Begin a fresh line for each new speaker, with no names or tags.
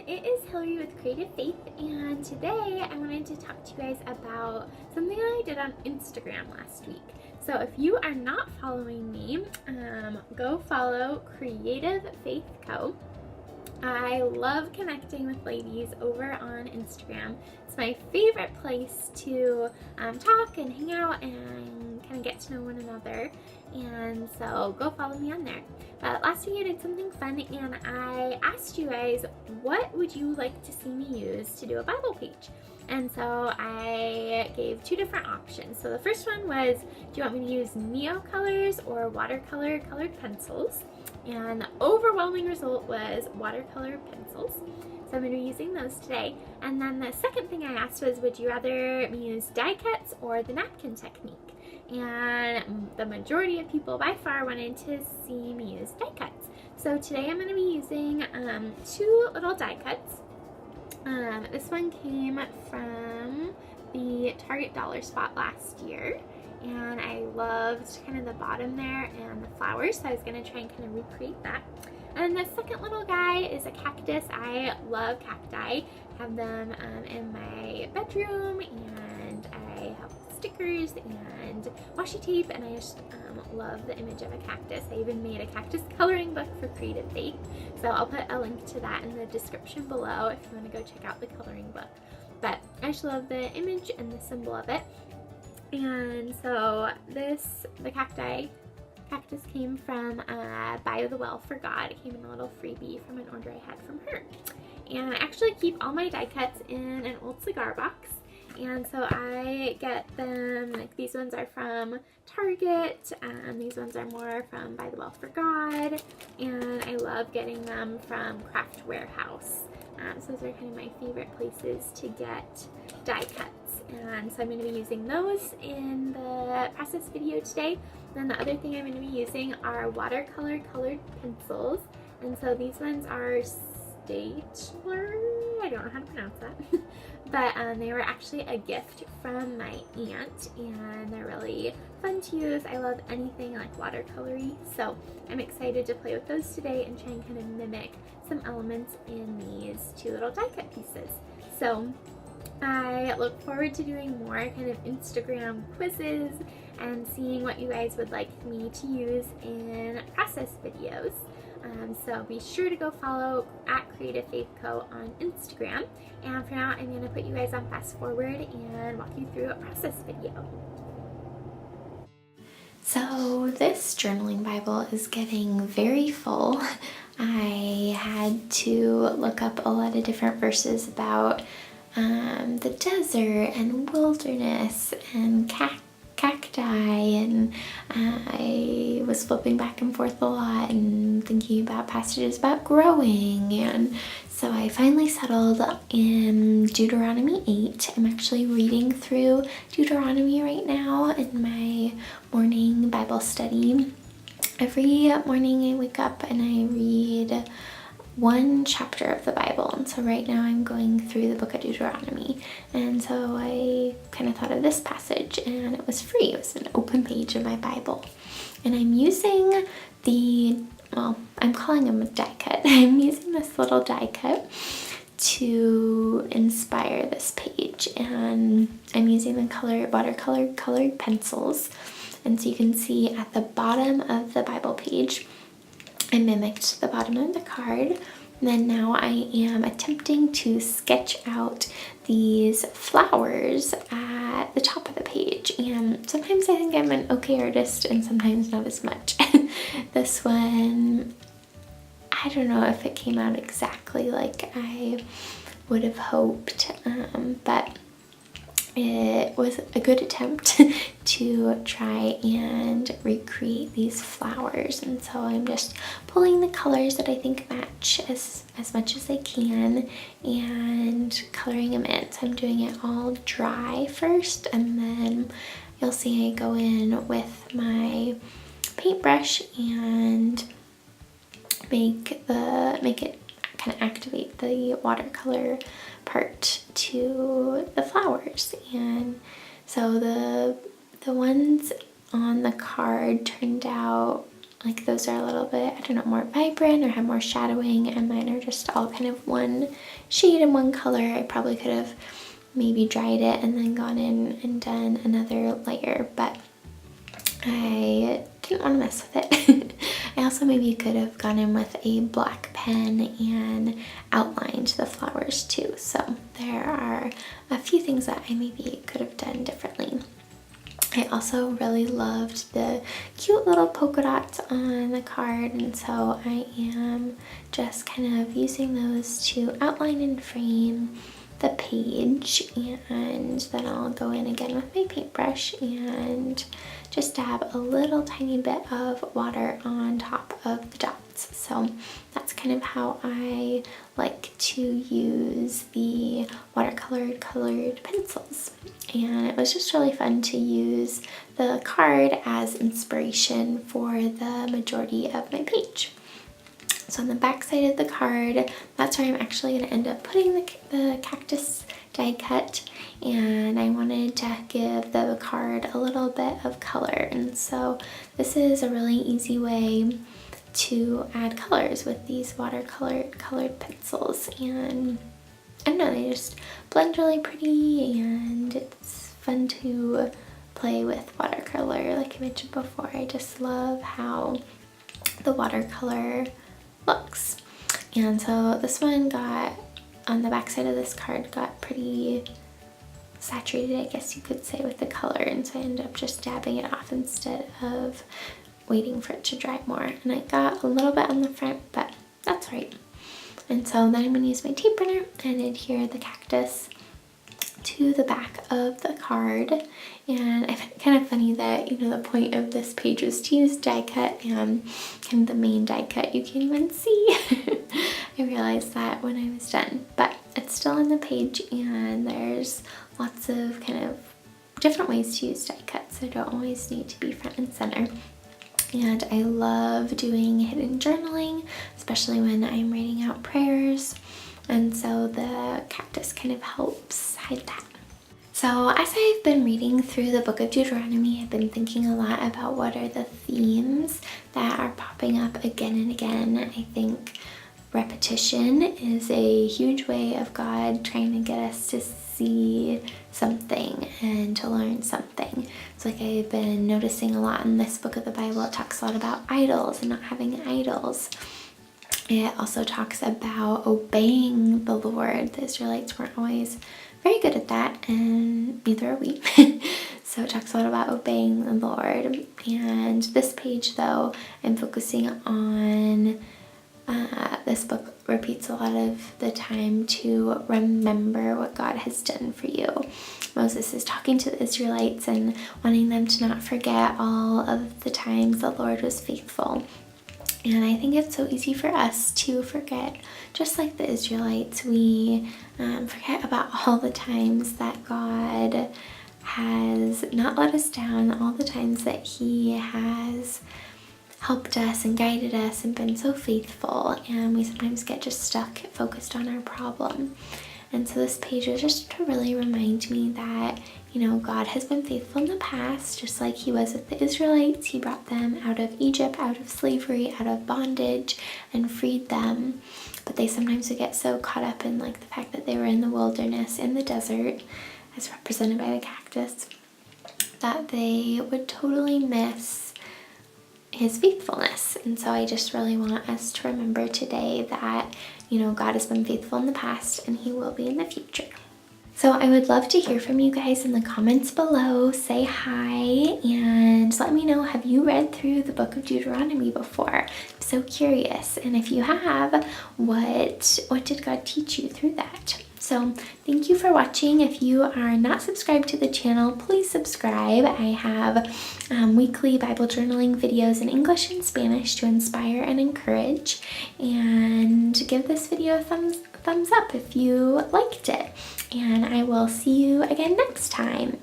it is Hillary with Creative Faith, and today I wanted to talk to you guys about something that I did on Instagram last week. So if you are not following me, go follow Creative Faith Co. I love connecting with ladies over on Instagram. It's my favorite place to talk and hang out and kind of get to know one another. And so go follow me on there. But last week I did something fun and I asked you guys, what would you like to see me use to do a Bible page? And so I gave two different options. So the first one was, do you want me to use Neo colors or watercolor colored pencils? And the overwhelming result was watercolor pencils. So I'm going to be using those today. And then the second thing I asked was, would you rather me use die cuts or the napkin technique? And the majority of people by far wanted to see me use die cuts. So today I'm going to be using two little die cuts. This one came from the Target dollar spot last year. And I loved kind of the bottom there and the flowers, so I was going to try and kind of recreate that. And the second little guy is a cactus. I love cacti. I have them in my bedroom, and I have stickers and washi tape, and I just love the image of a cactus. I even made a cactus coloring book for Creative Faith, so I'll put a link to that in the description below if you want to go check out the coloring book. But I just love the image and the symbol of it. And so the cactus came from By the Well for God. It came in a little freebie from an order I had from her. And I actually keep all my die cuts in an old cigar box. And so I get them, like these ones are from Target, these ones are more from By the Well for God, and I love getting them from Craft Warehouse. So those are kind of my favorite places to get die cuts. And so I'm going to be using those in the process video today. Then the other thing I'm going to be using are watercolor colored pencils. And so these ones are Stapler, I don't know how to pronounce that. But they were actually a gift from my aunt, and they're really fun to use. I love anything like watercolory, so I'm excited to play with those today and try and kind of mimic some elements in these two little die cut pieces. So I look forward to doing more kind of Instagram quizzes and seeing what you guys would like me to use in process videos. So be sure to go follow at Creative Faith Co. on Instagram. And for now, I'm going to put you guys on fast forward and walk you through a process video. So this journaling Bible is getting very full. I had to look up a lot of different verses about the desert and wilderness and cacti, and I was flipping back and forth a lot and thinking about passages about growing, and so I finally settled in Deuteronomy 8. I'm actually reading through Deuteronomy right now in my morning Bible study. Every morning I wake up and I read one chapter of the Bible, and so right now I'm going through the book of Deuteronomy, and so I kind of thought of this passage, and it was free. It was an open page in my Bible, and I'm using I'm calling them a die cut. I'm using this little die cut to inspire this page, and I'm using the watercolor colored pencils, and so you can see at the bottom of the Bible page I mimicked the bottom of the card. And then now I am attempting to sketch out these flowers at the top of the page. And sometimes I think I'm an okay artist and sometimes not as much. This one, I don't know if it came out exactly like I would have hoped, but it was a good attempt to try and recreate these flowers, and so I'm just pulling the colors that I think match as much as I can and coloring them in. So I'm doing it all dry first, and then you'll see I go in with my paintbrush and make it kind of activate the watercolor part to the flowers. And so the ones on the card turned out like those are a little bit, I don't know, more vibrant or have more shadowing, and mine are just all kind of one shade and one color. I probably could have maybe dried it and then gone in and done another layer, but I didn't want to mess with it. I also maybe could have gone in with a black pen and outlined the flowers too. So there are a few things that I maybe could have done differently. I also really loved the cute little polka dots on the card, and so I am just kind of using those to outline and frame the page, and then I'll go in again with my paintbrush and just dab a little tiny bit of water on top of the dots. So that's kind of how I like to use the watercolor colored pencils. And it was just really fun to use the card as inspiration for the majority of my page. So on the back side of the card, that's where I'm actually going to end up putting the cactus die cut, and I wanted to give the card a little bit of color, and so this is a really easy way to add colors with these watercolor colored pencils, and I don't know, they just blend really pretty, and it's fun to play with watercolor. Like I mentioned before, I just love how the watercolor looks. And so this one got, on the back side of this card, got pretty saturated, I guess you could say, with the color, and so I ended up just dabbing it off instead of waiting for it to dry more. And I got a little bit on the front, but that's right. And so then I'm going to use my tape runner and adhere the cactus to the back of the card. And I find it kind of funny that, you know, the point of this page was to use die cut, and kind of the main die cut you can't even see. I realized that when I was done, but it's still on the page, and there's lots of kind of different ways to use die cuts. So don't always need to be front and center. And I love doing hidden journaling, especially when I'm writing out prayers. And so the cactus kind of helps hide that. So as I've been reading through the book of Deuteronomy, I've been thinking a lot about what are the themes that are popping up again and again. I think repetition is a huge way of God trying to get us to see something and to learn something. It's like I've been noticing a lot in this book of the Bible. It talks a lot about idols and not having idols. It also talks about obeying the Lord. The Israelites weren't always very good at that, and neither are we. So it talks a lot about obeying the Lord. And this page, though, I'm focusing on this book repeats a lot of the time to remember what God has done for you. Moses is talking to the Israelites and wanting them to not forget all of the times the Lord was faithful. And I think it's so easy for us to forget, just like the Israelites. We forget about all the times that God has not let us down, all the times that He has helped us and guided us and been so faithful, and we sometimes get just stuck focused on our problem. And so this page was just to really remind me that, you know, God has been faithful in the past, just like He was with the Israelites. He brought them out of Egypt, out of slavery, out of bondage, and freed them. But they sometimes would get so caught up in like the fact that they were in the wilderness, in the desert, as represented by the cactus, that they would totally miss His faithfulness. And so I just really want us to remember today that, you know, God has been faithful in the past and He will be in the future. So I would love to hear from you guys in the comments below. Say hi and let me know, have you read through the book of Deuteronomy before? I'm so curious. And if you have, what did God teach you through that? So thank you for watching. If you are not subscribed to the channel, please subscribe. I have weekly Bible journaling videos in English and Spanish to inspire and encourage. And give this video a thumbs up if you liked it. And I will see you again next time.